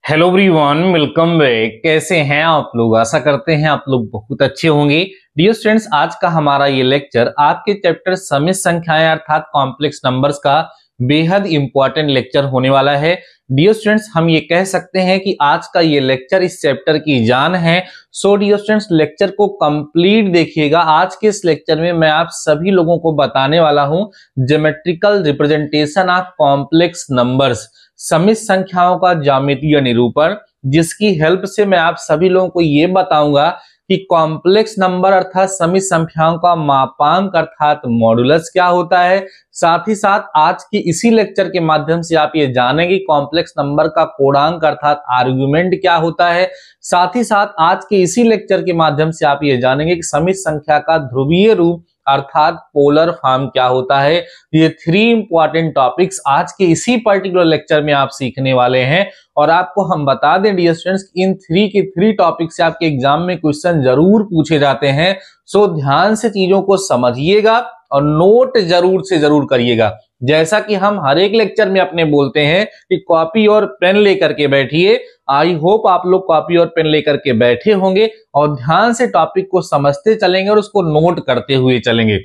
Hello everyone, welcome back. कैसे हैं आप लोग? आशा करते हैं आप लोग बहुत अच्छे होंगे। डियर स्टूडेंट्स, आज का हमारा ये लेक्चर आपके चैप्टर समित संख्याएं अर्थात कॉम्प्लेक्स नंबर्स का बेहद इंपॉर्टेंट लेक्चर होने वाला है। डियर स्टूडेंट्स, हम ये कह सकते हैं कि आज का ये लेक्चर इस चैप्टर की जान है। सो डियर स्टूडेंट्स, लेक्चर को कंप्लीट देखिएगा। आज के इस लेक्चर में मैं आप सभी लोगों को बताने वाला हूं geometrical representation of complex numbers, समित संख्याओं का ज्यामितीय निरूपण, जिसकी हेल्प से मैं आप सभी लोगों को ये बताऊंगा कि कॉम्प्लेक्स नंबर अर्थात समित संख्याओं का मापांक अर्थात मॉडुलस क्या होता है। साथ ही साथ आज की इसी लेक्चर के माध्यम से आप ये जानेंगे कॉम्प्लेक्स नंबर का कोणांक अर्थात आर्गुमेंट क्या होता है। साथ ही साथ आज के इसी लेक्चर के माध्यम से आप ये जानेंगे कि समित संख्या का ध्रुवीय रूप अर्थात पोलर फॉर्म क्या होता है। ये 3 इंपॉर्टेंट टॉपिक्स आज के इसी पर्टिकुलर लेक्चर में आप सीखने वाले हैं। और आपको हम बता दें डियर स्टूडेंट्स, इन 3 के 3 टॉपिक से आपके एग्जाम में क्वेश्चन जरूर पूछे जाते हैं। सो ध्यान से चीजों को समझिएगा और नोट जरूर से जरूर करिएगा। जैसा कि हम हर एक लेक्चर में अपने बोलते हैं कि कॉपी और पेन लेकर के बैठिए। आई होप आप लोग कॉपी और पेन लेकर के बैठे होंगे और ध्यान से टॉपिक को समझते चलेंगे और उसको नोट करते हुए चलेंगे।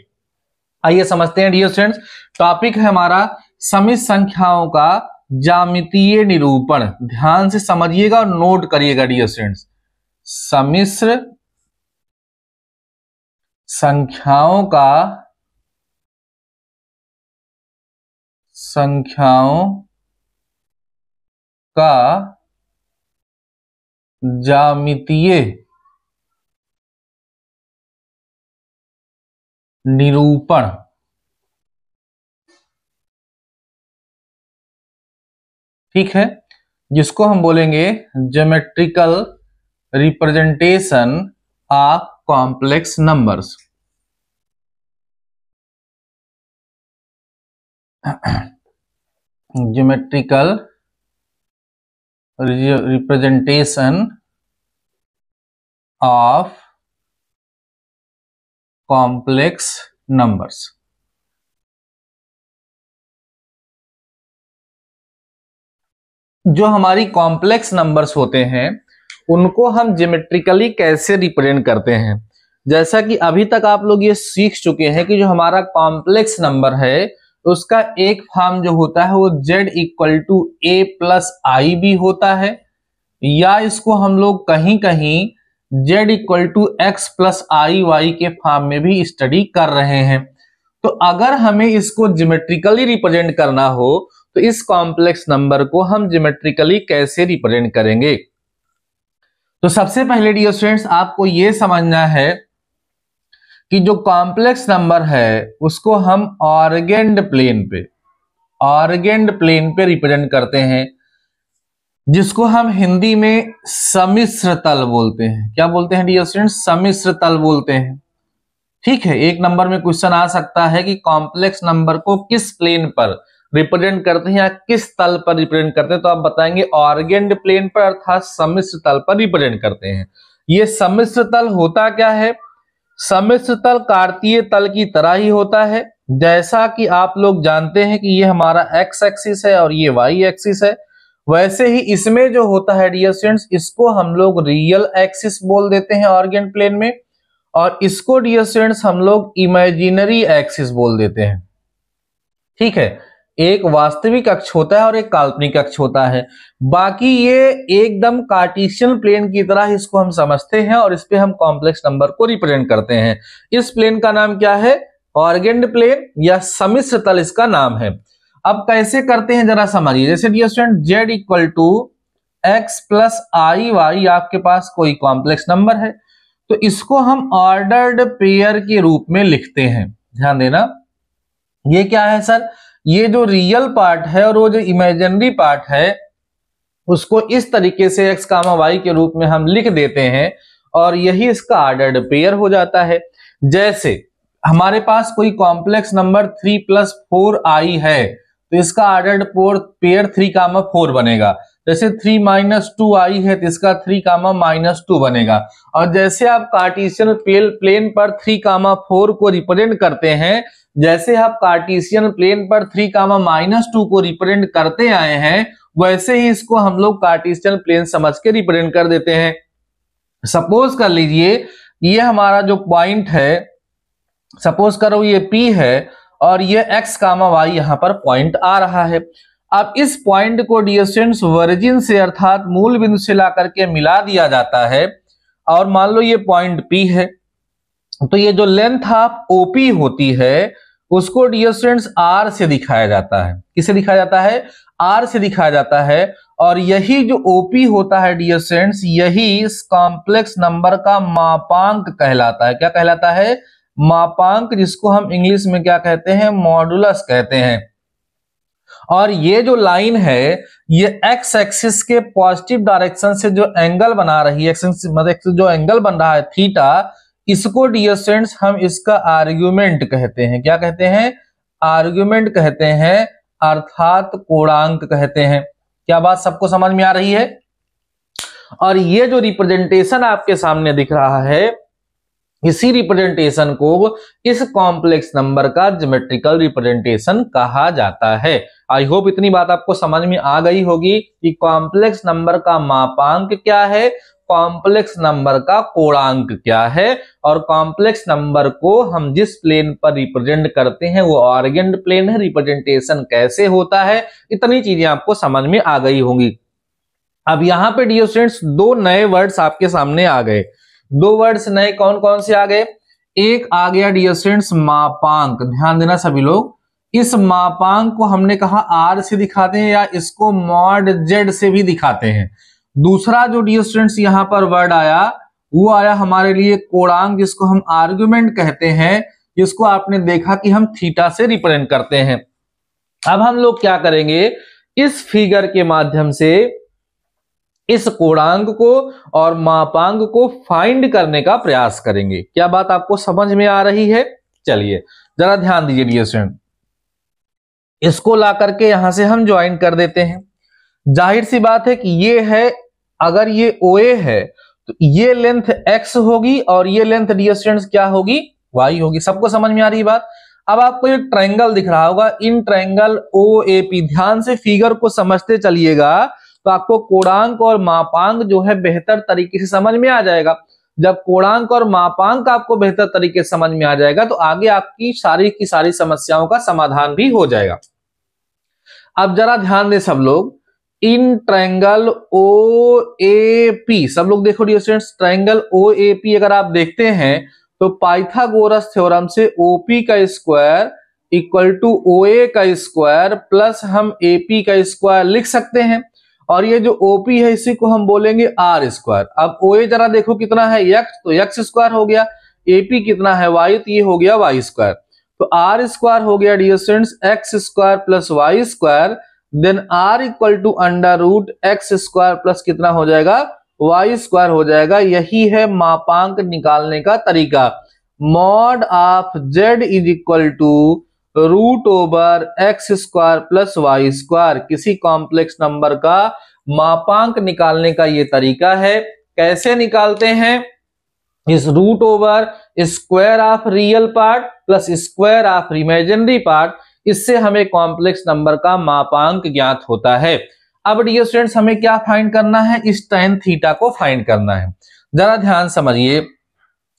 आइए समझते हैं डियर स्टूडेंट्स। टॉपिक है हमारा समित संख्याओं का ज्यामितीय निरूपण। ध्यान से समझिएगा और नोट करिएगा डियर स्टूडेंट्स। सम्मिश्र संख्याओं का ज्यामितीय निरूपण। ठीक है, जिसको हम बोलेंगे geometrical representation of complex numbers. Geometrical representation of complex numbers. जो हमारी कॉम्प्लेक्स नंबर्स होते हैं उनको हम ज्योमेट्रिकली कैसे रिप्रेजेंट करते हैं। जैसा कि अभी तक आप लोग ये सीख चुके हैं कि जो हमारा कॉम्प्लेक्स नंबर है उसका एक फॉर्म जो होता है वो z = a+i भी होता है, या इसको हम लोग कहीं कहीं z = x+i(y) के फॉर्म में भी स्टडी कर रहे हैं। तो अगर हमें इसको ज्योमेट्रिकली रिप्रेजेंट करना हो तो इस कॉम्प्लेक्स नंबर को हम ज्योमेट्रिकली कैसे रिप्रेजेंट करेंगे। तो सबसे पहले डियर स्टूडेंट्स, आपको यह समझना है कि जो कॉम्प्लेक्स नंबर है उसको हम ऑर्गेन्ड प्लेन पे रिप्रेजेंट करते हैं, जिसको हम हिंदी में सम्मिश्र तल बोलते हैं। क्या बोलते हैं डियर स्टूडेंट्स? सम्मिश्र तल बोलते हैं। ठीक है, एक नंबर में क्वेश्चन आ सकता है कि कॉम्प्लेक्स नंबर को किस प्लेन पर रिप्रेजेंट करते हैं या किस तल पर रिप्रेजेंट करते हैं, तो आप बताएंगे ऑर्गेन्ड प्लेन पर अर्थात सम्मिश्र तल पर रिप्रेजेंट करते हैं। ये सम्मिश्र तल होता क्या है? सम्मिश्र तल कार्तीय तल की तरह ही होता है। जैसा कि आप लोग जानते हैं कि ये हमारा x एक्सिस है और ये y एक्सिस है, वैसे ही इसमें जो होता है डियर स्टूडेंट्स, इसको हम लोग रियल एक्सिस बोल देते हैं ऑर्गेन्ड प्लेन में, और इसको डियर स्टूडेंट्स हम लोग इमेजिनरी एक्सिस बोल देते हैं। ठीक है, एक वास्तविक अक्ष होता है और एक काल्पनिक अक्ष होता है। बाकी ये एकदम कार्टेशियन प्लेन की तरह इसको हम समझते हैं और इस पे हम कॉम्प्लेक्स नंबर को रिप्रेजेंट करते हैं। इस प्लेन का नाम क्या है? ऑर्गेन्ड प्लेन या सम्मिश्र तल इसका नाम है। अब कैसे करते हैं जरा समझिए। जैसे डियर स्टूडेंट z = x+i(y) आपके पास कोई कॉम्प्लेक्स नंबर है, तो इसको हम ऑर्डर्ड पेयर के रूप में लिखते हैं। ध्यान देना, ये क्या है सर? ये जो रियल पार्ट है और वो जो इमेजिनरी पार्ट है उसको इस तरीके से x, y के रूप में हम लिख देते हैं और यही इसका ऑर्डर्ड पेयर हो जाता है। जैसे हमारे पास कोई कॉम्प्लेक्स नंबर 3+4i है तो इसका ऑर्डर्ड पेयर 3, 4 बनेगा। जैसे 3 - 2i है तो इसका 3, -2 बनेगा। और जैसे आप कार्टेशियन प्लेन पर 3, 4 को रिप्रेजेंट करते हैं, जैसे आप कार्टेशियन प्लेन पर 3, -2 को रिप्रेजेंट करते आए हैं, वैसे ही इसको हम लोग कार्टेशियन प्लेन समझ के रिप्रेजेंट कर देते हैं। सपोज कर लीजिए ये हमारा जो पॉइंट है, सपोज करो ये P है और ये x कामा y यहां पर पॉइंट आ रहा है। अब इस पॉइंट को डियर स्टूडेंट्स वर्जिन से अर्थात मूल बिंदु से ला करके मिला दिया जाता है और मान लो ये पॉइंट P है, तो ये जो लेंथ ऑफ OP होती है उसको डियर स्टूडेंट्स R से दिखाया जाता है। किससे दिखाया जाता है? R से दिखाया जाता है। और यही जो OP होता है डियर स्टूडेंट्स, यही इस कॉम्प्लेक्स नंबर का मापांक कहलाता है। क्या कहलाता है? मापांक, जिसको हम इंग्लिश में क्या कहते हैं? मॉडुलस कहते हैं। और ये जो लाइन है ये एक्स एक्सिस के पॉजिटिव डायरेक्शन से जो एंगल बना रही है, मतलब जो एंगल बन रहा है थीटा, इसको डियर स्टूडेंट्स हम इसका आर्गुमेंट कहते हैं। क्या कहते हैं? आर्गुमेंट कहते हैं, अर्थात कोणांक कहते हैं। क्या बात सबको समझ में आ रही है? और ये जो रिप्रेजेंटेशन आपके सामने दिख रहा है, इसी रिप्रेजेंटेशन को इस कॉम्प्लेक्स नंबर का ज्योमेट्रिकल रिप्रेजेंटेशन कहा जाता है। आई होप इतनी बात आपको समझ में आ गई होगी कि कॉम्प्लेक्स नंबर का मापांक क्या है, कॉम्प्लेक्स नंबर का कोणांक क्या है, और कॉम्प्लेक्स नंबर को हम जिस प्लेन पर रिप्रेजेंट करते हैं वो ऑर्गेंड प्लेन है, रिप्रेजेंटेशन कैसे होता है, इतनी चीजें आपको समझ में आ गई होंगी। अब यहां पे डियर स्टूडेंट्स दो नए वर्ड्स आपके सामने आ गए। दो वर्ड्स नए कौन कौन से आ गए? एक आ गया डियर स्टूडेंट्स मापांक। ध्यान देना सभी लोग, इस मापांक को हमने कहा R से दिखाते हैं या इसको मॉड Z से भी दिखाते हैं। दूसरा जो डियर स्टूडेंट्स यहां पर वर्ड आया वो आया हमारे लिए कोणांक, जिसको हम आर्गुमेंट कहते हैं, जिसको आपने देखा कि हम थीटा से रिप्रेजेंट करते हैं। अब हम लोग क्या करेंगे, इस फिगर के माध्यम से इस कोणांक को और मापांक को फाइंड करने का प्रयास करेंगे। क्या बात आपको समझ में आ रही है? चलिए जरा ध्यान दीजिए डियर स्टूडेंट, इसको ला करके यहां से हम ज्वाइन कर देते हैं। जाहिर सी बात है कि ये है, अगर ये OA है तो ये लेंथ x होगी और ये लेंथ डियर स्टूडेंट्स क्या होगी? y होगी। सबको समझ में आ रही बात? अब आपको एक ट्रायंगल दिख रहा होगा, इन ट्रायंगल OAP, ध्यान से फिगर को समझते चलिएगा तो आपको कोणांक और मापांक जो है बेहतर तरीके से समझ में आ जाएगा। जब कोणांक और मापांक आपको बेहतर तरीके से समझ में आ जाएगा तो आगे आपकी सारी की सारी समस्याओं का समाधान भी हो जाएगा। अब जरा ध्यान दे सब लोग, इन ट्रायंगल OAP, सब लोग देखो डियर स्टूडेंट्स, ट्रायंगल OAP अगर आप देखते हैं तो पाइथागोरस थ्योरम से OP का स्क्वायर इक्वल टू OA का स्क्वायर प्लस हम AP का स्क्वायर लिख सकते हैं। और ये जो OP है इसी को हम बोलेंगे R स्क्वायर। अब OA जरा देखो कितना है x, तो x स्क्वायर हो गया, AP कितना है y, तो ये हो गया y स्क्वायर। तो R स्क्वायर हो गया dear students x square plus y square, then R equal to under root x square plus कितना हो जाएगा? y स्क्वायर हो जाएगा। यही है मापांक निकालने का तरीका। Mod of z is equal to root over X square plus Y square. किसी कॉम्प्लेक्स नंबर का मापांक निकालने का ये तरीका है। कैसे निकालते हैं? इस root over square of real part plus square of imaginary part, इससे हमें कॉम्प्लेक्स नंबर का मापांक ज्ञात होता है। अब डियर स्टूडेंट्स हमें क्या फाइंड करना है? इस tan थीटा को फाइंड करना है। जरा ध्यान समझिए,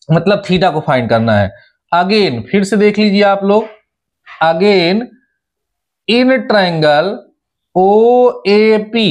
मतलब थीटा को फाइंड करना है। अगेन फिर से देख लीजिए आप लोग, again in triangle OAP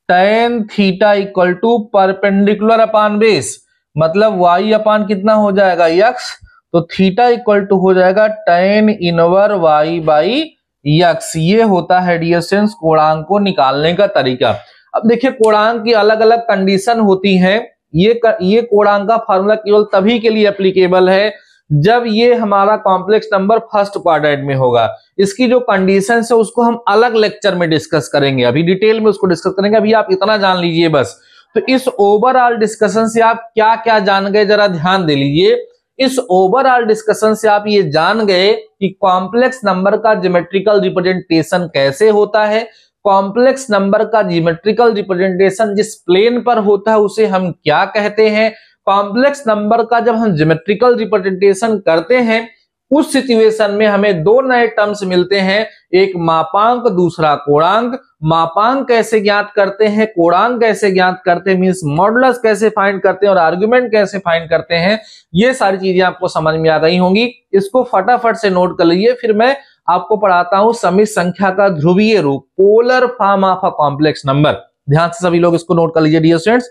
tan theta equal to perpendicular upon base, मतलब y अपान कितना हो जाएगा? x, तो थीटा इक्वल टू हो जाएगा tan इनवर y बाई x। ये होता है डियर स्टूडेंट्स कोणांक को निकालने का तरीका। अब देखिए कोणांक की अलग अलग कंडीशन होती है। ये कोणांक का फार्मूला केवल तभी के लिए एप्लीकेबल है जब ये हमारा कॉम्प्लेक्स नंबर फर्स्ट क्वाड्रेंट में होगा। इसकी जो कंडीशन है उसको हम अलग लेक्चर में डिस्कस करेंगे, अभी डिटेल में उसको डिस्कस करेंगे। अभी आप इतना जान लीजिए बस। तो इस ओवरऑल डिस्कशन से आप क्या क्या जान गए, जरा ध्यान दे लीजिए। इस ओवरऑल डिस्कशन से आप ये जान गए कि कॉम्प्लेक्स नंबर का ज्योमेट्रिकल रिप्रेजेंटेशन कैसे होता है। कॉम्प्लेक्स नंबर का ज्योमेट्रिकल रिप्रेजेंटेशन जिस प्लेन पर होता है उसे हम क्या कहते हैं। कॉम्प्लेक्स नंबर का जब हम ज्योमेट्रिकल रिप्रेजेंटेशन करते हैं उस सिचुएशन में हमें दो नए टर्म्स मिलते हैं, एक मापांक दूसरा कोणांक। मापांक कैसे ज्ञात करते हैं, कोणांक कैसे ज्ञात करते हैं, मींस मॉडुलस कैसे फाइंड करते हैं और आर्गुमेंट कैसे फाइंड करते हैं, ये सारी चीजें आपको समझ में आ गई होंगी। इसको फटाफट से नोट कर लीजिए, फिर मैं आपको पढ़ाता हूं समित संख्या का ध्रुवीय रूप, polar form of a complex number. ध्यान से सभी लोग इसको नोट कर लीजिए डियर स्टूडेंट्स,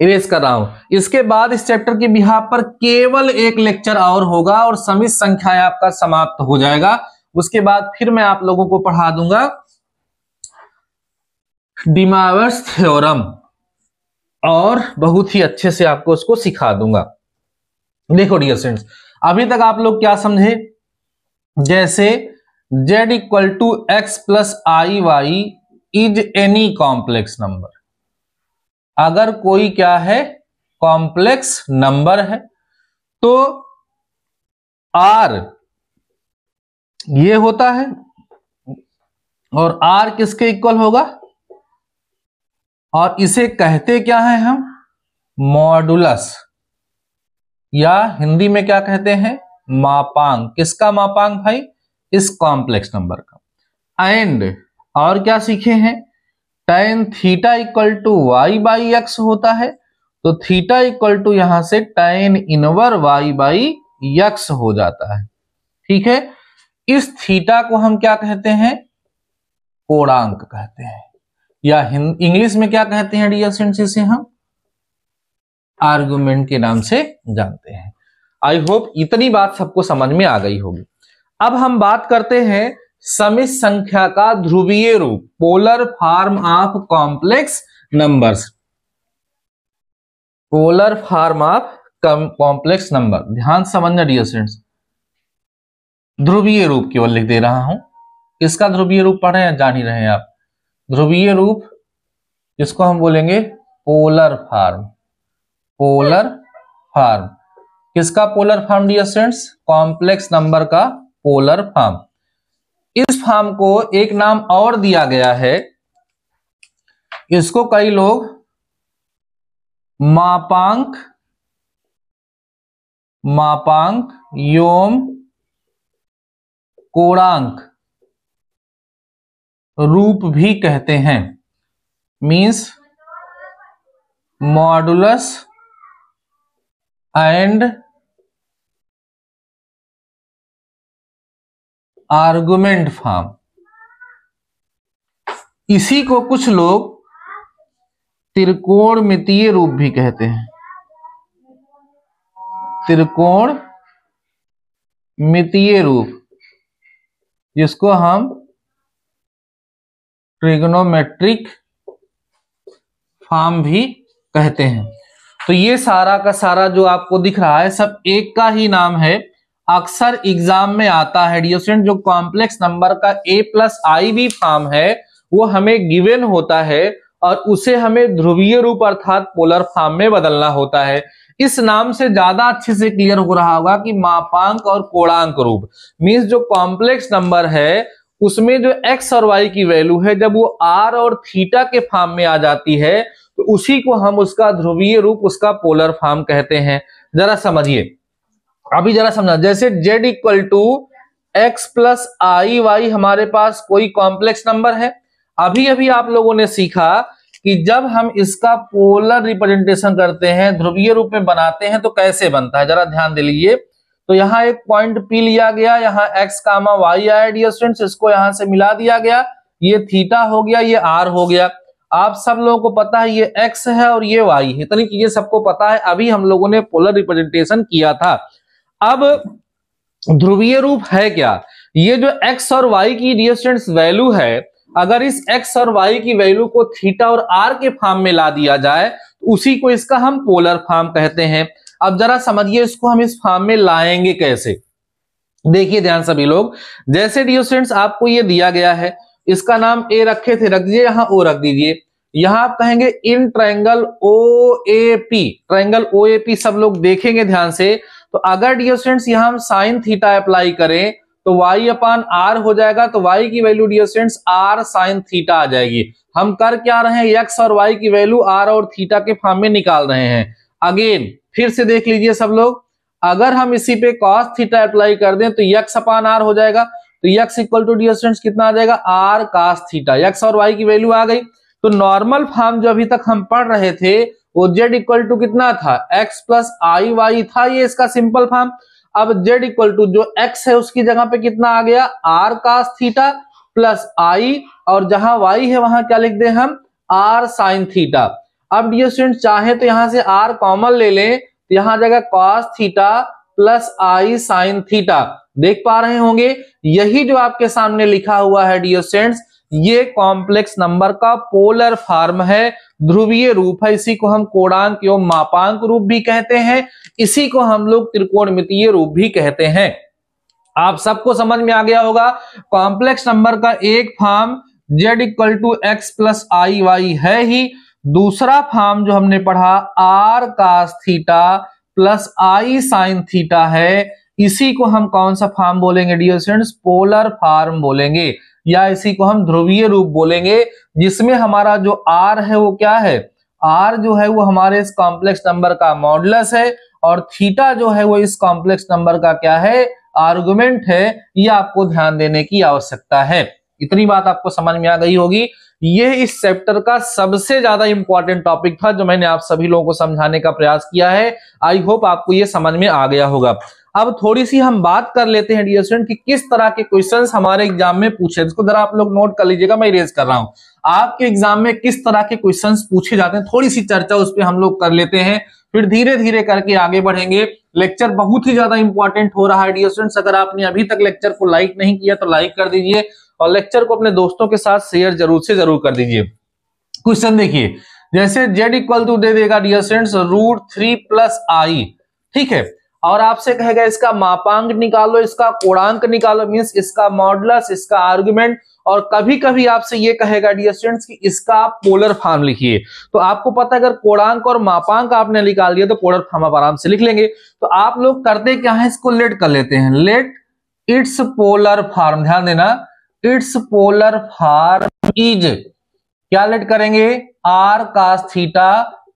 इरेज कर रहा हूं। इसके बाद इस चैप्टर के बिहाफ पर केवल एक लेक्चर और होगा और समित संख्या आपका समाप्त हो जाएगा। उसके बाद फिर मैं आप लोगों को पढ़ा दूंगा डी मॉयर्स थ्योरम और बहुत ही अच्छे से आपको उसको सिखा दूंगा। देखो डियर स्टूडेंट्स, अभी तक आप लोग क्या समझे, जैसे z equal to X plus I Y is any complex number. अगर कोई क्या है, कॉम्प्लेक्स नंबर है, तो r ये होता है और r किसके इक्वल होगा, और इसे कहते क्या है हम, मॉडुलस, या हिंदी में क्या कहते हैं, मापांक। किसका मापांक भाई, इस कॉम्प्लेक्स नंबर का। एंड और क्या सीखे हैं, tan theta equal to Y by X होता है, तो थीटा इक्वल टू यहां से tan inverse Y by X हो जाता है। ठीक है, इस थीटा को हम क्या कहते हैं, कोणांक कहते हैं, या इंग्लिश में क्या कहते हैं डियर स्टूडेंट्स, इसे हम आर्गुमेंट के नाम से जानते हैं। आई होप इतनी बात सबको समझ में आ गई होगी। अब हम बात करते हैं समित संख्या का ध्रुवीय रूप, polar form of complex numbers. Polar form of complex number, ध्यान समझना डियर स्टूडेंट्स। ध्रुवीय रूप केवल लिख दे रहा हूं, किसका ध्रुवीय रूप पढ़ रहे हैं, जान ही रहे हैं आप। ध्रुवीय रूप जिसको हम बोलेंगे पोलर फॉर्म, पोलर फॉर्म। किसका polar form dear students, complex number का पोलर फॉर्म। इस फॉर्म को एक नाम और दिया गया है, इसको कई लोग मापांक, मापांक योम कोणांक रूप भी कहते हैं, means modulus and argument form. इसी को कुछ लोग त्रिकोणमितीय रूप भी कहते हैं, त्रिकोणमितीय रूप, जिसको हम ट्रिग्नोमेट्रिक फॉर्म भी कहते हैं। तो ये सारा का सारा जो आपको दिख रहा है सब एक का ही नाम है, अक्सर एग्जाम में आता है डियर स्टूडेंट। जो कॉम्प्लेक्स नंबर का a plus I B form है वो हमें गिवन होता है और उसे हमें ध्रुवीय रूप अर्थात पोलर फॉर्म में बदलना होता है। इस नाम से ज्यादा अच्छे से क्लियर हो रहा होगा कि मापांक और कोणांक रूप, मींस जो कॉम्प्लेक्स नंबर है उसमें जो x और y की वैल्यू है जब वो r और थीटा के फॉर्म में आ जाती है तो उसी को हम उसका ध्रुवीय रूप, उसका पोलर फॉर्म कहते हैं। जरा समझिए, अभी जरा समझना, जैसे z equal to X plus I Y हमारे पास कोई कॉम्प्लेक्स नंबर है। अभी अभी आप लोगों ने सीखा कि जब हम इसका पोलर रिप्रेजेंटेशन करते हैं, ध्रुवीय रूप में बनाते हैं तो कैसे बनता है, जरा ध्यान दे लीजिए। तो यहाँ एक पॉइंट P लिया गया, यहाँ x कामा y आया डियर स्टूडेंट्स, इसको यहाँ से मिला दिया गया, ये थीटा हो गया, ये r हो गया। आप सब लोगों को पता है ये x है और ये y है, इतनी चीजें सबको पता है। अभी हम लोगों ने पोलर रिप्रेजेंटेशन किया था। अब ध्रुवीय रूप है क्या, ये जो x और y की डियर स्टूडेंट्स वैल्यू है, अगर इस x और y की वैल्यू को थीटा और r के फॉर्म में ला दिया जाए तो उसी को इसका हम पोलर फॉर्म कहते हैं। अब जरा समझिए इसको हम इस फॉर्म में लाएंगे कैसे। देखिए ध्यान सभी लोग, जैसे डियर स्टूडेंट्स आपको ये दिया गया है, इसका नाम a रखे थे, रख दीजिए, यहाँ o रख दीजिए। यहां आप कहेंगे इन ट्रायंगल OAP, ट्रायंगल OAP सब लोग देखेंगे ध्यान से। तो अगर डियर स्टूडेंट्स यहां हम साइन थीटा अप्लाई करें तो y अपान r हो जाएगा, तो y की value dear students r sine theta आ जाएगी। हम कर क्या रहे हैं, x और y की वैल्यू r और थीटा के फॉर्म में निकाल रहे हैं। अगेन फिर से देख लीजिए सब लोग, अगर हम इसी पे cos थीटा अप्लाई कर दें तो x अपान r हो जाएगा। तो x equal to dear students कितना आ जाएगा r cos थीटा। x और y की वैल्यू आ गई। तो नॉर्मल फॉर्म जो अभी तक हम पढ़ रहे थे वो z इक्वल टू कितना था, x प्लस आई वाई था, ये इसका सिंपल फॉर्म। अब z इक्वल टू जो x है उसकी जगह पे कितना आ गया, r cos theta plus i, और जहां y है वहां क्या लिख दे हम, r sin थीटा। अब डियर स्टूडेंट चाहे तो यहां से r कॉमन ले लें, तो यहां आ जाएगा cos theta plus i sin theta. देख पा रहे होंगे यही जो आपके सामने लिखा हुआ है डियर स्टूडेंट्स, ये कॉम्प्लेक्स नंबर का पोलर फॉर्म है, ध्रुवीय रूप है। इसी को हम कोणांक एवं मापांक रूप भी कहते हैं, इसी को हम लोग त्रिकोणमितीय रूप भी कहते हैं। आप सबको समझ में आ गया होगा कॉम्प्लेक्स नंबर का एक form z equal to X plus I Y है ही, दूसरा फॉर्म जो हमने पढ़ा r cos theta plus i sin theta है, इसी को हम कौन सा फॉर्म बोलेंगे डियर स्टूडेंट्स, पोलर फॉर्म बोलेंगे, या इसी को हम ध्रुवीय रूप बोलेंगे, जिसमें हमारा जो r है वो क्या है, r जो है वो हमारे इस कॉम्प्लेक्स नंबर का मॉडुलस है, और थीटा जो है वो इस कॉम्प्लेक्स नंबर का क्या है, आर्गुमेंट है। ये आपको ध्यान देने की आवश्यकता है। इतनी बात आपको समझ में आ गई होगी। ये इस चैप्टर का सबसे ज्यादा इंपॉर्टेंट टॉपिक था जो मैंने आप सभी लोगों को समझाने का प्रयास किया है। आई होप आपको ये समझ में आ गया होगा। अब थोड़ी सी हम बात कर लेते हैं डियर स्टूडेंट कि किस तरह के क्वेश्चंस हमारे एग्जाम में पूछे, इसको जरा आप लोग नोट कर लीजिएगा, मैं इरेज कर रहा हूं। आपके एग्जाम में किस तरह के क्वेश्चंस पूछे जाते हैं, थोड़ी सी चर्चा उस पर हम लोग कर लेते हैं, फिर धीरे धीरे करके आगे बढ़ेंगे। लेक्चर बहुत ही ज्यादा इंपॉर्टेंट हो रहा है डियर स्टूडेंट्स। अगर आपने अभी तक लेक्चर को लाइक नहीं किया तो लाइक कर दीजिए, और लेक्चर को अपने दोस्तों के साथ शेयर जरूर से जरूर कर दीजिए। क्वेश्चन देखिए, जैसे z इक्वल टू दे देगा डियर स्टूडेंट्स √3 प्लस आई, ठीक है, और आपसे कहेगा इसका मापांक निकालो, इसका कोणांक निकालो, मींस इसका मॉडुलस, इसका आर्गुमेंट, और कभी कभी आपसे ये कहेगा डियर स्टूडेंट्स कि इसका पोलर फॉर्म लिखिए। तो आपको पता है अगर कोणांक और मापांक आपने निकाल दिया तो पोलर फॉर्म आप आराम से लिख लेंगे। तो आप लोग करते क्या है, इसको लेट कर लेते हैं, लेट इट्स पोलर फॉर्म, ध्यान देना, इट्स पोलर फॉर्म इज, क्या लेट करेंगे, r cos theta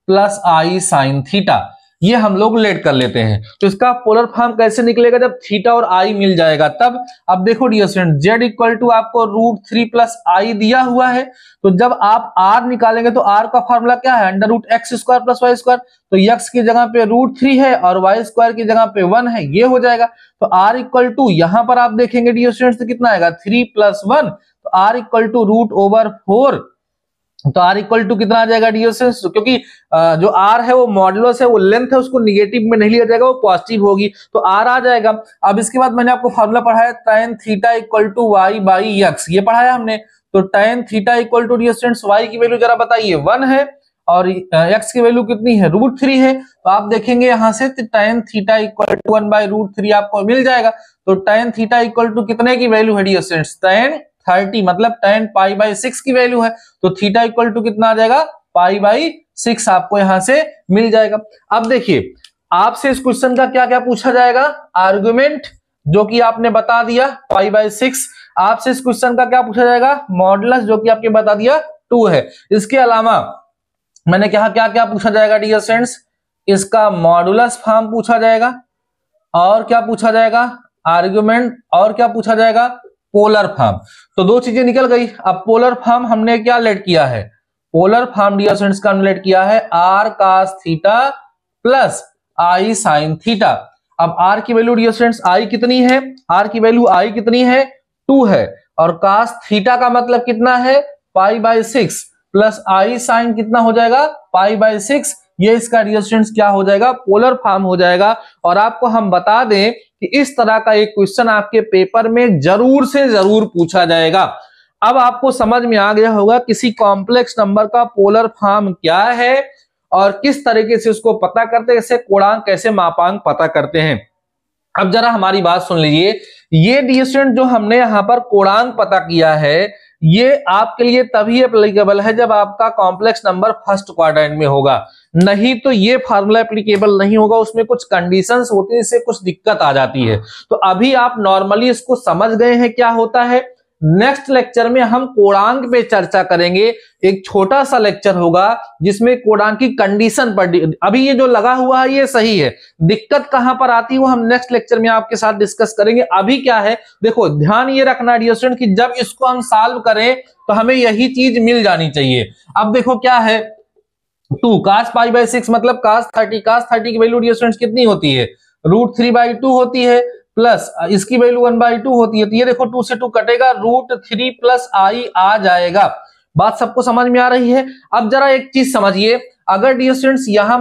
plus i sin theta, ये हम लोग लेट कर लेते हैं। तो इसका पोलर फॉर्म कैसे निकलेगा, जब थीटा और आई मिल जाएगा तब। अब देखो dear student, z equal to आपको √3 प्लस आई दिया हुआ है, तो जब आप r निकालेंगे तो r का फॉर्मूला क्या है, √x² प्लस y स्क्वायर, तो x की जगह पे √3 है और y स्क्वायर की जगह पे 1 है, ये हो जाएगा। तो r इक्वल टू यहां पर आप देखेंगे डियर स्टूडेंट्स तो कितना आएगा, 3 + 1, तो r इक्वल टू √4, तो r इक्वल टू कितना आ जाएगा डियर स्टूडेंट्स, क्योंकि जो r है वो मॉडुलस है, वो लेंथ है, उसको निगेटिव में नहीं लिया जाएगा, वो पॉजिटिव होगी, तो r आ जाएगा। अब इसके बाद मैंने आपको फॉर्मूला पढ़ाया tan theta equal to y बाई x, ये पढ़ाया हमने। तो tan theta equal to dear students y की वैल्यू जरा बताइए 1 है, और x की वैल्यू कितनी है, √3 है। तो आप देखेंगे यहां से tan थीटा इक्वल टू 1/√3 आपको मिल जाएगा। तो tan थीटा इक्वल टू कितने की वैल्यू है डियर स्टूडेंट्स, tan 30, मतलब tan π/6 की वैल्यू है, तो थीटा इक्वल टू कितना आ जाएगा, π/6 आपको यहां से मिल जाएगा। अब देखिए आपसे इस क्वेश्चन का क्या क्या पूछा जाएगा, आर्गुमेंट जो कि आपने बता दिया π/6, आपसे इस क्वेश्चन का क्या पूछा जाएगा, मॉडुलस जो कि आपने बता दिया 2 है। इसके अलावा मैंने कहा क्या क्या पूछा जाएगा डियर स्टूडेंट्स, इसका मॉडुलस फॉर्म पूछा जाएगा, और क्या पूछा जाएगा, आर्गुमेंट, और क्या पूछा जाएगा, पोलर फॉर्म। तो दो चीजें निकल गई। अब पोलर फॉर्म हमने क्या लेट किया है, पोलर फॉर्म डियर स्टूडेंट्स का हमने लेट किया है r cos theta plus i sin theta. अब r की वैल्यू डियर स्टूडेंट्स i कितनी है, r की वैल्यू i कितनी है, 2 है, और cos थीटा का मतलब कितना है, π/6, प्लस i sin कितना हो जाएगा, π/6, ये इसका डियर स्टूडेंट्स क्या हो जाएगा, पोलर फॉर्म हो जाएगा। और आपको हम बता दें कि इस तरह का एक क्वेश्चन आपके पेपर में जरूर से जरूर पूछा जाएगा। अब आपको समझ में आ गया होगा किसी कॉम्प्लेक्स नंबर का पोलर फॉर्म क्या है और किस तरीके से उसको पता करते हैं, कैसे कोणांक कैसे मापांक पता करते हैं। अब जरा हमारी बात सुन लीजिए, ये डियर स्टूडेंट जो हमने यहाँ पर कोणांक पता किया है, ये आपके लिए तभी एप्लीकेबल है जब आपका कॉम्प्लेक्स नंबर फर्स्ट क्वाड्रेंट में होगा, नहीं तो ये फार्मूला एप्लीकेबल नहीं होगा, उसमें कुछ कंडीशंस होती है, इससे कुछ दिक्कत आ जाती है। तो अभी आप नॉर्मली इसको समझ गए हैं क्या होता है, नेक्स्ट लेक्चर में हम कोणांक पे चर्चा करेंगे। एक छोटा सा लेक्चर होगा जिसमें कोणांक की कंडीशन पर, अभी ये जो लगा हुआ है ये सही है, दिक्कत कहां पर आती है वो हम नेक्स्ट लेक्चर में आपके साथ डिस्कस करेंगे। अभी क्या है, देखो ध्यान ये रखना डियर स्टूडेंट कि जब इसको हम सॉल्व करें तो हमें यही चीज मिल जानी चाहिए। अब देखो क्या है, 2 cos π/6 मतलब cos 30 की वैल्यू डियर स्टूडेंट्स कितनी होती है, √3/2 होती है, प्लस इसकी वैल्यू 1/2 होती है। तो ये देखो 2 से 2 कटेगा, √3 + i आ जाएगा। बात सबको समझ में आ रही है। अब जरा एक चीज समझिए, अगर डियर स्टूडेंट्स यहां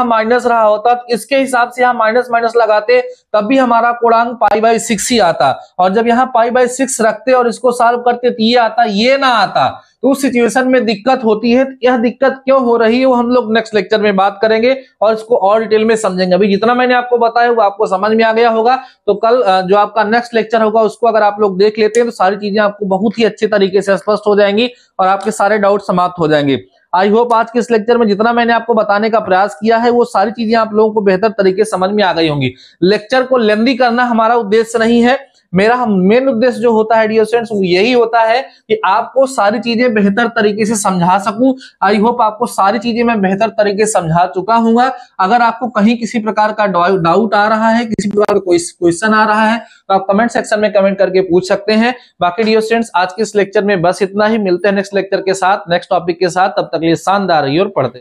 माइनस रहा होता तो इसके हिसाब से यहां माइनस माइनस लगाते तब भी हमारा कोणांक π/6 ही आता, और जब यहां π/6 रखते और इसको सॉल्व करते तो ये आता, ये ना आता, तो उस सिचुएशन में दिक्कत होती है। यह दिक्कत क्यों हो रही है वो हम लोग नेक्स्ट लेक्चर में बात करेंगे और इसको और डिटेल में समझेंगे। अभी जितना मैंने आपको बताया वो आपको समझ में आ गया होगा, तो कल जो आपका नेक्स्ट लेक्चर होगा उसको अगर आप लोग देख लेते हैं तो सारी चीजें आपको बहुत ही अच्छे तरीके से स्पष्ट हो जाएंगी और आपके सारे डाउट समाप्त हो जाएंगे। आई होप आज के इस लेक्चर में जितना मैंने आपको बताने का प्रयास किया है वो सारी चीजें आप लोगों को बेहतर तरीके से समझ में आ गई होंगी। लेक्चर को लेंथी करना हमारा उद्देश्य नहीं है, मेरा मेन उद्देश्य जो होता है डियर स्टूडेंट्स वो यही होता है कि आपको सारी चीजें बेहतर तरीके से समझा सकूं। आई होप आपको सारी चीजें मैं बेहतर तरीके से समझा चुका हूं। अगर आपको कहीं किसी प्रकार का डाउट आ रहा है, किसी प्रकार का कोई क्वेश्चन आ रहा है तो आप कमेंट सेक्शन में कमेंट करके पूछ सकते हैं। बाकी डियर स्टूडेंट्स आज के इस लेक्चर में बस इतना ही, मिलते हैं नेक्स्ट लेक्चर के साथ, नेक्स्ट टॉपिक के साथ। तब तक के लिए शानदार रहिए और पढ़ते